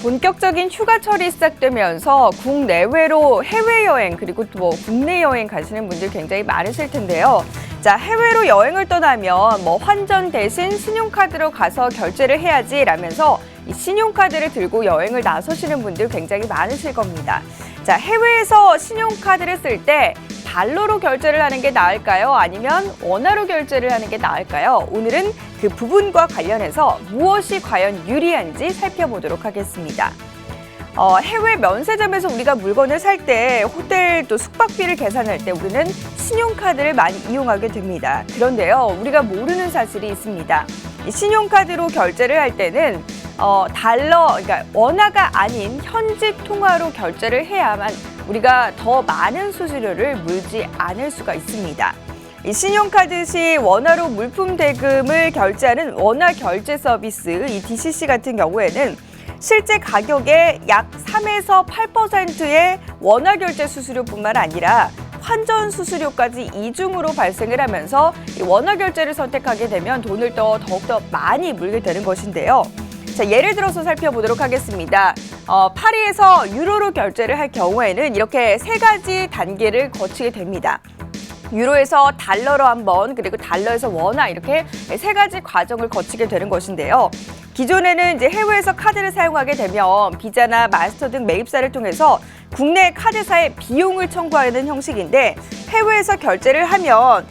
본격적인 휴가철이 시작되면서 국내외로 해외여행 그리고 또 국내 여행 가시는 분들 굉장히 많으실 텐데요. 자, 해외로 여행을 떠나면 환전 대신 신용카드로 가서 결제를 해야지 라면서 이 신용카드를 들고 여행을 나서시는 분들 굉장히 많으실 겁니다. 자, 해외에서 신용카드를 쓸 때 달러로 결제를 하는 게 나을까요? 아니면 원화로 결제를 하는 게 나을까요? 오늘은 그 부분과 관련해서 무엇이 과연 유리한지 살펴보도록 하겠습니다. 해외 면세점에서 우리가 물건을 살 때 호텔 또 숙박비를 계산할 때 우리는 신용카드를 많이 이용하게 됩니다. 그런데요, 우리가 모르는 사실이 있습니다. 이 신용카드로 결제를 할 때는 그러니까 원화가 아닌 현지 통화로 결제를 해야만 우리가 더 많은 수수료를 물지 않을 수가 있습니다. 이 신용카드 시 원화로 물품 대금을 결제하는 원화 결제 서비스, 이 DCC 같은 경우에는 실제 가격의 약 3에서 8%의 원화 결제 수수료뿐만 아니라 환전 수수료까지 이중으로 발생을 하면서 이 원화 결제를 선택하게 되면 돈을 더욱더 많이 물게 되는 것인데요. 자, 예를 들어서 살펴보도록 하겠습니다. 파리에서 유로로 결제를 할 경우에는 이렇게 세 가지 단계를 거치게 됩니다. 유로에서 달러로 한번, 그리고 달러에서 원화 이렇게 세 가지 과정을 거치게 되는 것인데요. 기존에는 이제 해외에서 카드를 사용하게 되면 비자나 마스터 등 매입사를 통해서 국내 카드사에 비용을 청구하는 형식인데 해외에서 결제를 하면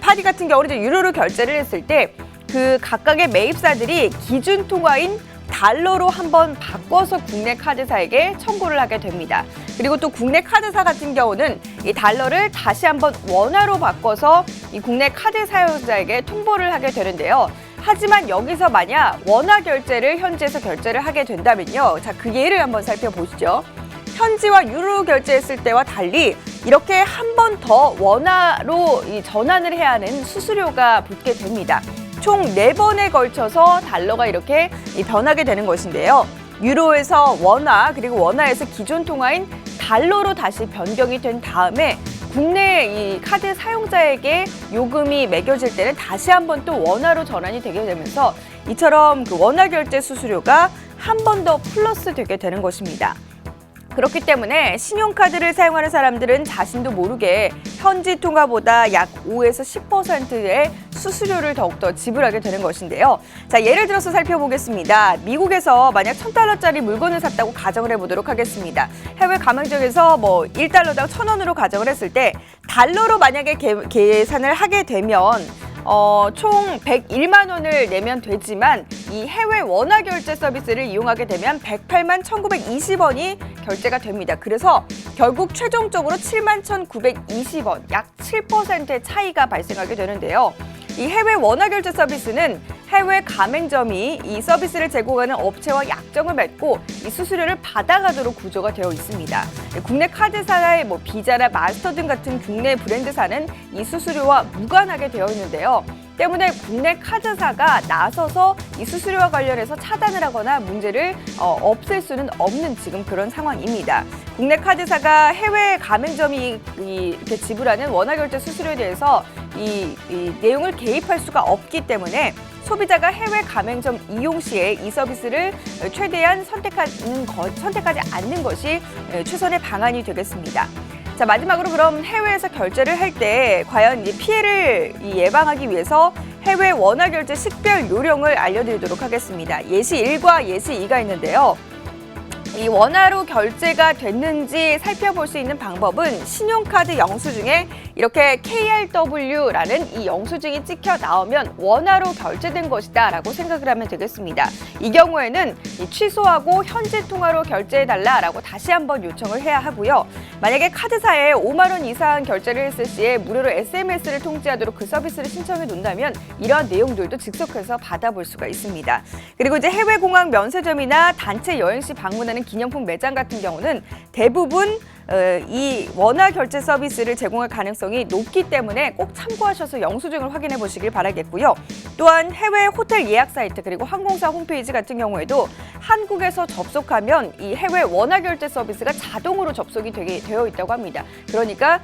파리 같은 경우는 이제 유로로 결제를 했을 때 그 각각의 매입사들이 기준 통화인 달러로 한번 바꿔서 국내 카드사에게 청구를 하게 됩니다. 그리고 또 국내 카드사 같은 경우는 이 달러를 다시 한번 원화로 바꿔서 이 국내 카드 사용자에게 통보를 하게 되는데요. 하지만 여기서 만약 원화 결제를 현지에서 결제를 하게 된다면요. 자, 그 예를 한번 살펴보시죠. 현지와 유로 결제했을 때와 달리 이렇게 한 번 더 원화로 전환을 해야 하는 수수료가 붙게 됩니다. 총 4번에 걸쳐서 달러가 이렇게 변하게 되는 것인데요. 유로에서 원화, 그리고 원화에서 기존 통화인 달러로 다시 변경이 된 다음에 국내 이 카드 사용자에게 요금이 매겨질 때는 다시 한번 또 원화로 전환이 되게 되면서 이처럼 그 원화 결제 수수료가 한 번 더 플러스 되게 되는 것입니다. 그렇기 때문에 신용카드를 사용하는 사람들은 자신도 모르게 현지 통화보다 약 5에서 10%의 수수료를 더욱더 지불하게 되는 것인데요. 자, 예를 들어서 살펴보겠습니다. 미국에서 만약 $1,000짜리 물건을 샀다고 가정을 해보도록 하겠습니다. 해외 가맹점에서 $1당 1,000원으로 가정을 했을 때 달러로 만약에 계산을 하게 되면 총 101만 원을 내면 되지만 이 해외 원화 결제 서비스를 이용하게 되면 108만 1,920원이 결제가 됩니다. 그래서 결국 최종적으로 7만 1,920원, 약 7%의 차이가 발생하게 되는데요. 이 해외 원화 결제 서비스는 해외 가맹점이 이 서비스를 제공하는 업체와 약정을 맺고 이 수수료를 받아가도록 구조가 되어 있습니다. 국내 카드사의 비자나 마스터 등 같은 국내 브랜드사는 이 수수료와 무관하게 되어 있는데요. 때문에 국내 카드사가 나서서 이 수수료와 관련해서 차단을 하거나 문제를 없앨 수는 없는 지금 그런 상황입니다. 국내 카드사가 해외 가맹점이 이렇게 지불하는 원화 결제 수수료에 대해서 이 내용을 개입할 수가 없기 때문에 소비자가 해외 가맹점 이용 시에 이 서비스를 최대한 선택하지 않는 것이 최선의 방안이 되겠습니다. 자, 마지막으로 그럼 해외에서 결제를 할 때 과연 이 피해를 예방하기 위해서 해외 원화 결제 식별 요령을 알려드리도록 하겠습니다. 예시 1과 예시 2가 있는데요. 이 원화로 결제가 됐는지 살펴볼 수 있는 방법은 신용카드 영수증에 이렇게 KRW라는 이 영수증이 찍혀 나오면 원화로 결제된 것이다 라고 생각을 하면 되겠습니다. 이 경우에는 취소하고 현지 통화로 결제해달라라고 다시 한번 요청을 해야 하고요. 만약에 카드사에 5만 원 이상 결제를 했을 시에 무료로 SMS를 통지하도록 그 서비스를 신청해 놓는다면 이러한 내용들도 즉석해서 받아볼 수가 있습니다. 그리고 이제 해외 공항 면세점이나 단체 여행 시 방문하는 기념품 매장 같은 경우는 대부분 이 원화 결제 서비스를 제공할 가능성이 높기 때문에 꼭 참고하셔서 영수증을 확인해 보시길 바라겠고요. 또한 해외 호텔 예약 사이트 그리고 항공사 홈페이지 같은 경우에도 한국에서 접속하면 이 해외 원화 결제 서비스가 자동으로 접속이 되어 있다고 합니다. 그러니까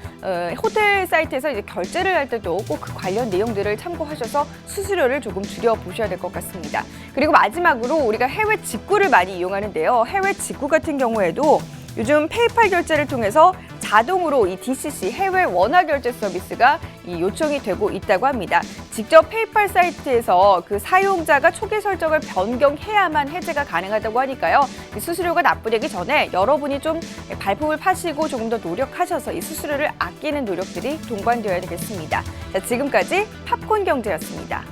호텔 사이트에서 이제 결제를 할 때도 꼭 그 관련 내용들을 참고하셔서 수수료를 조금 줄여 보셔야 될 것 같습니다. 그리고 마지막으로 우리가 해외 직구를 많이 이용하는데요. 해외 직구 같은 경우에도 요즘 페이팔 결제를 통해서 자동으로 이 DCC 해외 원화 결제 서비스가 요청이 되고 있다고 합니다. 직접 페이팔 사이트에서 그 사용자가 초기 설정을 변경해야만 해제가 가능하다고 하니까요. 이 수수료가 납부되기 전에 여러분이 좀 발품을 파시고 조금 더 노력하셔서 이 수수료를 아끼는 노력들이 동반되어야 되겠습니다. 자, 지금까지 팝콘 경제였습니다.